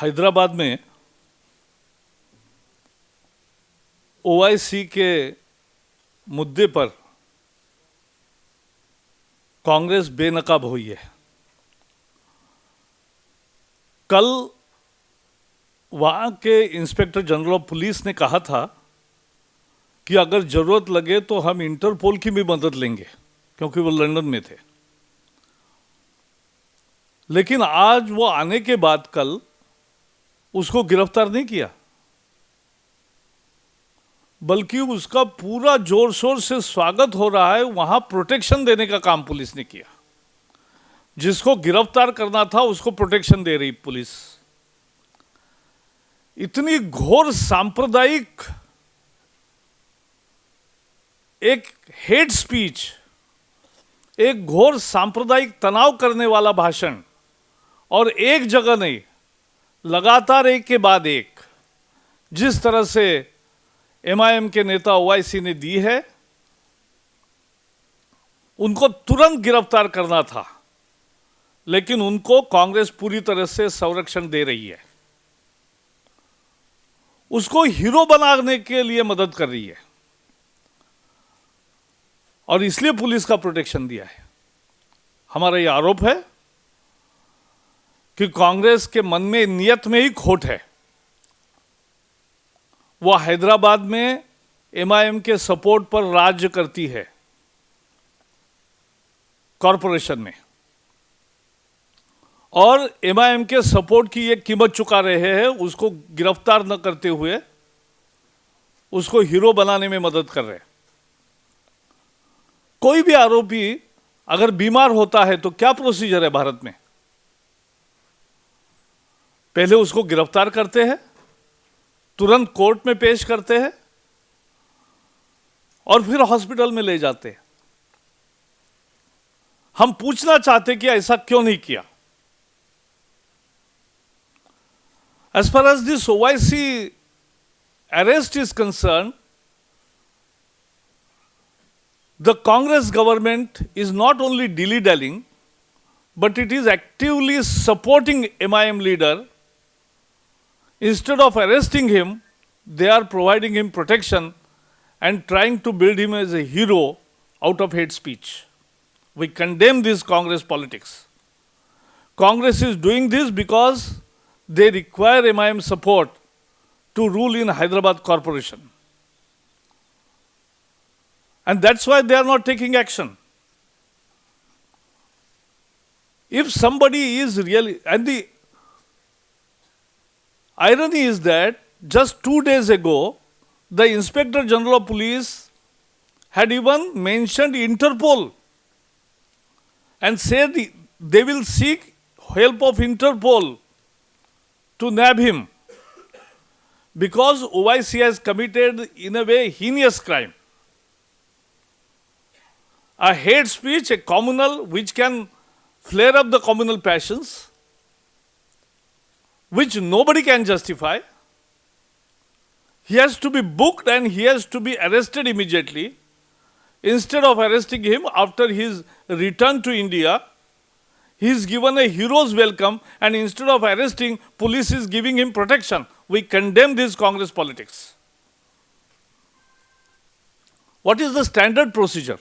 हैदराबाद में ओआईसी के मुद्दे पर कांग्रेस बेनकाब हुई है। कल वहां के इंस्पेक्टर जनरल ऑफ पुलिस ने कहा था कि अगर जरूरत लगे तो हम इंटरपोल की भी मदद लेंगे, क्योंकि वो लंदन में थे। लेकिन आज वो आने के बाद कल उसको गिरफ्तार नहीं किया, बल्कि उसका पूरा जोर शोर से स्वागत हो रहा है। वहां प्रोटेक्शन देने का काम पुलिस ने किया। जिसको गिरफ्तार करना था उसको प्रोटेक्शन दे रही पुलिस। इतनी घोर सांप्रदायिक एक हेट स्पीच, एक घोर सांप्रदायिक तनाव करने वाला भाषण, और एक जगह नहीं, लगातार एक के बाद एक जिस तरह से एमआईएम के नेता ओवैसी ने दी है, उनको तुरंत गिरफ्तार करना था। लेकिन उनको कांग्रेस पूरी तरह से संरक्षण दे रही है, उसको हीरो बनाने के लिए मदद कर रही है, और इसलिए पुलिस का प्रोटेक्शन दिया है। हमारा यह आरोप है कि कांग्रेस के मन में नियत में ही खोट है। वह हैदराबाद में एमआईएम के सपोर्ट पर राज्य करती है, कॉरपोरेशन में, और एमआईएम के सपोर्ट की एक कीमत चुका रहे हैं। उसको गिरफ्तार न करते हुए उसको हीरो बनाने में मदद कर रहे हैं। कोई भी आरोपी अगर बीमार होता है तो क्या प्रोसीजर है भारत में? पहले उसको गिरफ्तार करते हैं, तुरंत कोर्ट में पेश करते हैं, और फिर हॉस्पिटल में ले जाते हैं। हम पूछना चाहते कि ऐसा क्यों नहीं किया? As far as this OIC arrest is concerned, the Congress government is not only dilly-dallying, but it is actively supporting MIM leader. Instead of arresting him, they are providing him protection and trying to build him as a hero out of hate speech. We condemn this Congress politics. Congress is doing this because they require MIM support to rule in Hyderabad Corporation. And that's why they are not taking action. If somebody is really, and the irony is that just 2 days ago, the Inspector General of Police had even mentioned Interpol and said they will seek help of Interpol to nab him because OIC has committed in a way heinous crime. A hate speech, a communal, which can flare up the communal passions, which nobody can justify. He has to be booked and he has to be arrested immediately. Instead of arresting him after his return to India, he is given a hero's welcome, and instead of arresting, police is giving him protection. We condemn this Congress politics. What is the standard procedure?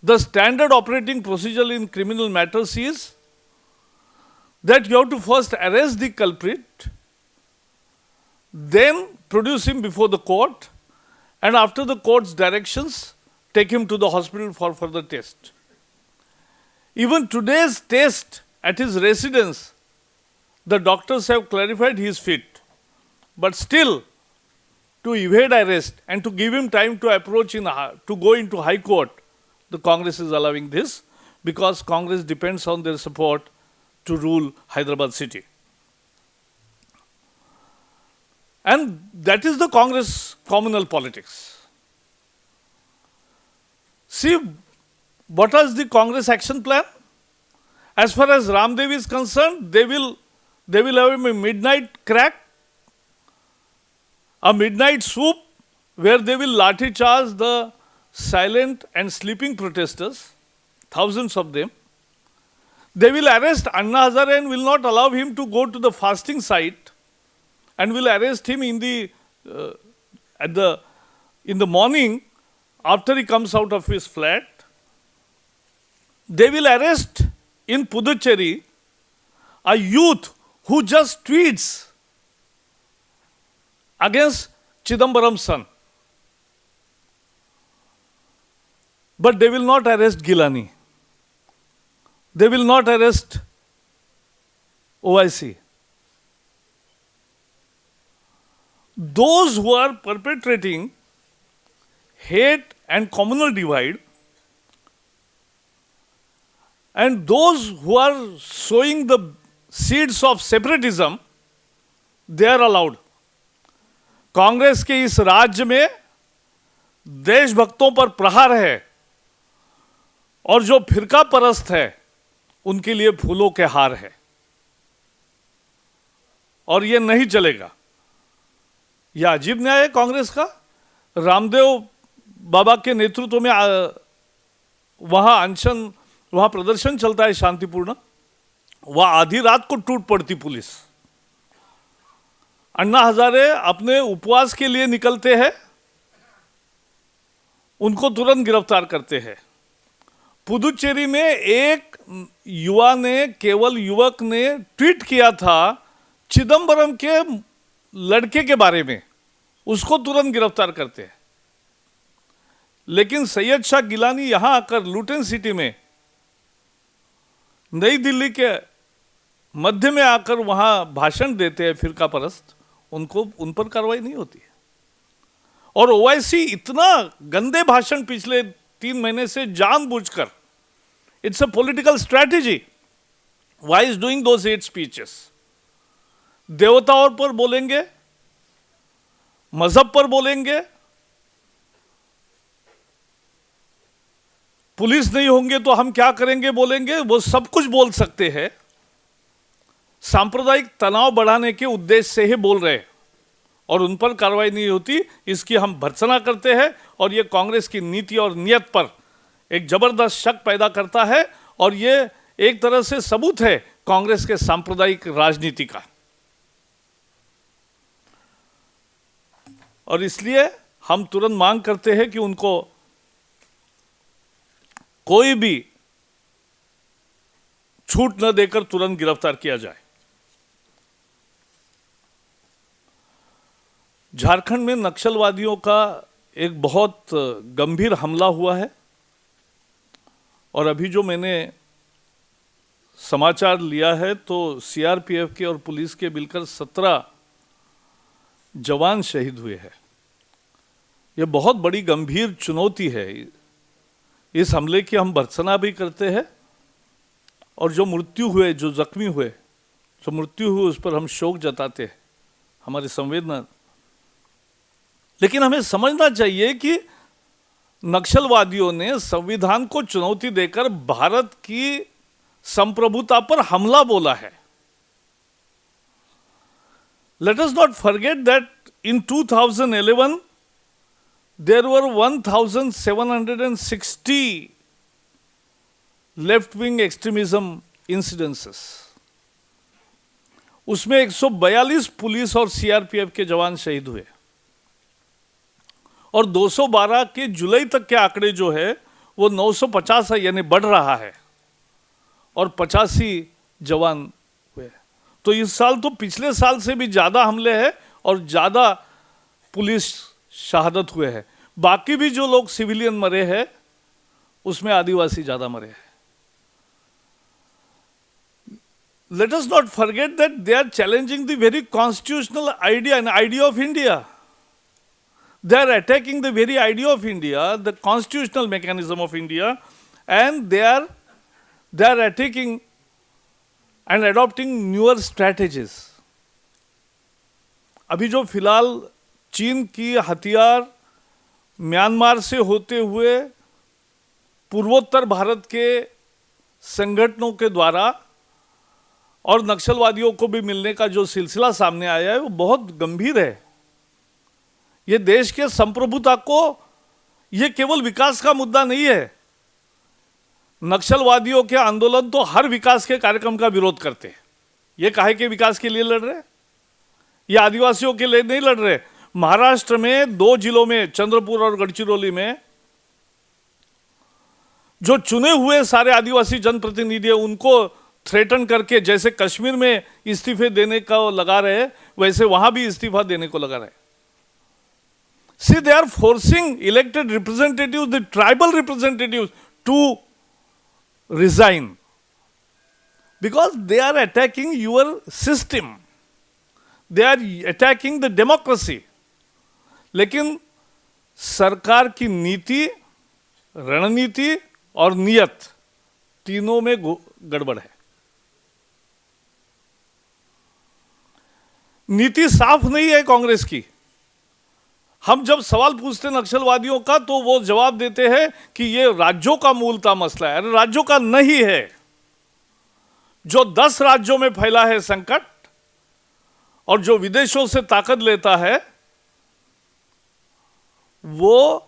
The standard operating procedure in criminal matters is that you have to first arrest the culprit, then produce him before the court, and after the court's directions, take him to the hospital for further test. Even today's test at his residence, the doctors have clarified he is fit. But still, to evade arrest and to give him time to approach to go into High Court, the Congress is allowing this because Congress depends on their support to rule Hyderabad city. And that is the Congress communal politics. See, what is the Congress action plan? As far as Ramdev is concerned, they will have a midnight crack, a midnight swoop, where they will lathi charge the silent and sleeping protesters, thousands of them. They will arrest Anna Hazare and will not allow him to go to the fasting site, and will arrest him in the morning after he comes out of his flat. They will arrest in Puducherry a youth who just tweets against Chidambaram's son. But they will not arrest Gilani. They will not arrest OIC. Those who are perpetrating hate and communal divide, and those who are sowing the seeds of separatism, they are allowed. Congress के इस राज्य में देशभक्तों पर प्रहार है और जो फिरका परस्त है उनके लिए फूलों के हार है, और यह नहीं चलेगा। यह अजीब न्याय है कांग्रेस का। रामदेव बाबा के नेतृत्व में वहां प्रदर्शन चलता है शांतिपूर्ण, वह आधी रात को टूट पड़ती पुलिस। अन्ना हजारे अपने उपवास के लिए निकलते हैं, उनको तुरंत गिरफ्तार करते हैं। पुदुचेरी में एक युवक ने ट्वीट किया था चिदम्बरम के लड़के के बारे में, उसको तुरंत गिरफ्तार करते हैं। लेकिन सैयद शाह गिलानी यहां आकर लुटेन सिटी में, नई दिल्ली के मध्य में आकर वहां भाषण देते हैं फिरका परस्त, उन पर कार्रवाई नहीं होती है। और ओआईसी इतना गंदे भाषण पिछले 3 महीने से जानबूझकर, it's a political strategy, why is doing those hate speeches. देवताओं पर बोलेंगे, मजहब पर बोलेंगे, पुलिस नहीं होंगे तो हम क्या करेंगे बोलेंगे, वो सब कुछ बोल सकते हैं। सांप्रदायिक तनाव बढ़ाने के उद्देश्य से ही बोल रहे, और उन पर कार्रवाई नहीं होती, इसकी हम भर्त्सना करते हैं। और ये कांग्रेस की नीति और नियत पर एक जबरदस्त शक पैदा करता है, और ये एक तरह से सबूत है कांग्रेस के सांप्रदायिक राजनीति का। और इसलिए हम तुरंत मांग करते हैं कि उनको कोई भी छूट न देकर तुरंत गिरफ्तार किया जाए। झारखंड में नक्सलवादियों का एक बहुत गंभीर हमला हुआ है, और अभी जो मैंने समाचार लिया है तो सीआरपीएफ के और पुलिस के मिलकर 17 जवान शहीद हुए हैं। यह बहुत बड़ी गंभीर चुनौती है। इस हमले की हम भर्त्सना भी करते हैं, और जो मृत्यु हुए, जो जख्मी हुए, जो मृत्यु हुए, उस पर हम शोक जताते हैं, हमारी संवेदना। लेकिन हमें समझना चाहिए कि नक्सलवादियों ने संविधान को चुनौती देकर भारत की संप्रभुता पर हमला बोला है। Let us not forget that in 2011 there were 1760 left-wing extremism incidences. उसमें 142 पुलिस और सीआरपीएफ के जवान शहीद हुए, और 212 के जुलाई तक के आंकड़े जो है वो 950 है, यानी बढ़ रहा है, और 85 जवान हुए। तो इस साल तो पिछले साल से भी ज़्यादा हमले हैं और ज़्यादा पुलिस शहादत हुए हैं। बाकी भी जो लोग सिविलियन मरे हैं उसमें आदिवासी ज़्यादा मरे हैं। Let us not forget that they are challenging the very constitutional idea and idea of India. They are attacking the very idea of India, the constitutional mechanism of India, and they are attacking and adopting newer strategies. अभी जो फिलहाल चीन की हथियार Myanmar से होते हुए पूर्वोत्तर भारत के संगठनों के द्वारा और नक्सलवादियों को भी मिलने का जो सिलसिला सामने आया है वो बहुत गंभीर है। ये देश के संप्रभुता को, ये केवल विकास का मुद्दा नहीं है, नक्सलवादियों के आंदोलन तो हर विकास के कार्यक्रम का विरोध करते हैं। ये काहे के विकास के लिए लड़ रहे? ये आदिवासियों के लिए नहीं लड़ रहे। महाराष्ट्र में 2 जिलों में, चंद्रपुर और गढ़चिरौली में, जो चुने हुए सारे आदिवासी जनप्रतिनिधि हैं, उनको थ्रेटन करके, जैसे कश्मीर में इस्तीफे देने का लगा रहे, वैसे वहां भी इस्तीफा देने को लगा रहे। See, they are forcing elected representatives, the tribal representatives, to resign because they are attacking your system. They are attacking the democracy. लेकिन सरकार की नीति, रणनीति और नियत तीनों में गड़बड़ है। नीति साफ नहीं है कांग्रेस की। हम जब सवाल पूछते नक्सलवादियों का तो वो जवाब देते हैं कि ये राज्यों का मूलतः मसला है। अरे राज्यों का नहीं है। जो 10 राज्यों में फैला है संकट और जो विदेशों से ताकत लेता है, वो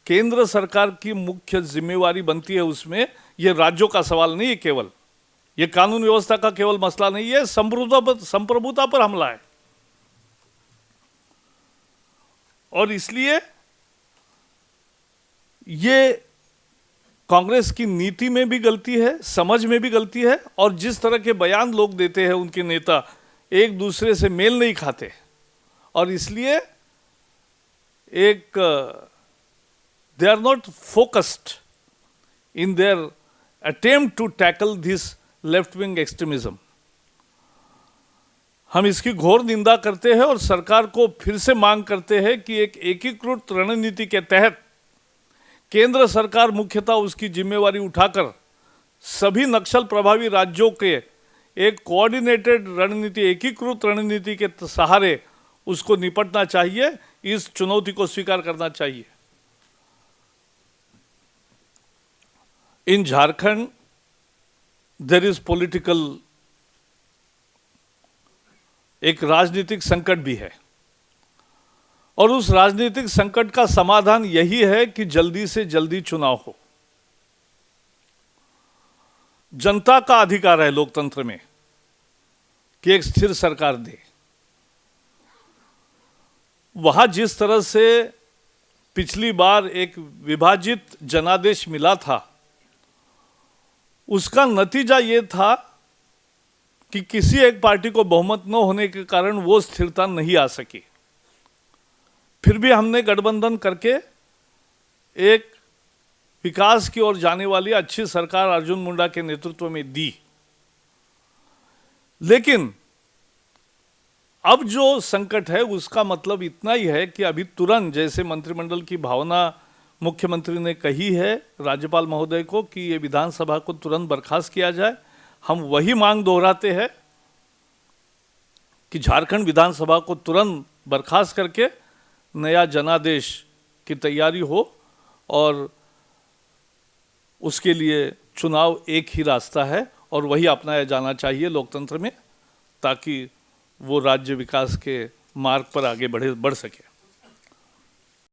केंद्र सरकार की मुख्य जिम्मेवारी बनती है। उसमें ये राज्यों का सवाल नहीं है केवल, ये कानून व्यवस्था का केवल मसला नहीं है, संप्रभुता पर हमला है। और इसलिए ये कांग्रेस की नीति में भी गलती है, समझ में भी गलती है, और जिस तरह के बयान लोग देते हैं उनके नेता एक दूसरे से मेल नहीं खाते, और इसलिए they are not focused in their attempt to tackle this left-wing extremism. हम इसकी घोर निंदा करते हैं और सरकार को फिर से मांग करते हैं कि एक एकीकृत रणनीति के तहत केंद्र सरकार मुख्यतः उसकी जिम्मेवारी उठाकर सभी नक्सल प्रभावी राज्यों के एक कोऑर्डिनेटेड रणनीति, एकीकृत रणनीति के सहारे उसको निपटना चाहिए, इस चुनौती को स्वीकार करना चाहिए। इन झारखंड देयर इज पॉलिटिकल, एक राजनीतिक संकट भी है, और उस राजनीतिक संकट का समाधान यही है कि जल्दी से जल्दी चुनाव हो। जनता का अधिकार है लोकतंत्र में कि एक स्थिर सरकार दे। वहां जिस तरह से पिछली बार एक विभाजित जनादेश मिला था, उसका नतीजा यह था कि किसी एक पार्टी को बहुमत न होने के कारण वो स्थिरता नहीं आ सकी। फिर भी हमने गठबंधन करके एक विकास की ओर जाने वाली अच्छी सरकार अर्जुन मुंडा के नेतृत्व में दी। लेकिन अब जो संकट है उसका मतलब इतना ही है कि अभी तुरंत, जैसे मंत्रिमंडल की भावना मुख्यमंत्री ने कही है राज्यपाल महोदय को कि ये विधानसभा को तुरंत बर्खास्त किया जाए, हम वही मांग दोहराते हैं कि झारखंड विधानसभा को तुरंत बर्खास्त करके नया जनादेश की तैयारी हो, और उसके लिए चुनाव एक ही रास्ता है और वही अपनाया जाना चाहिए लोकतंत्र में, ताकि वो राज्य विकास के मार्ग पर आगे बढ़ सके।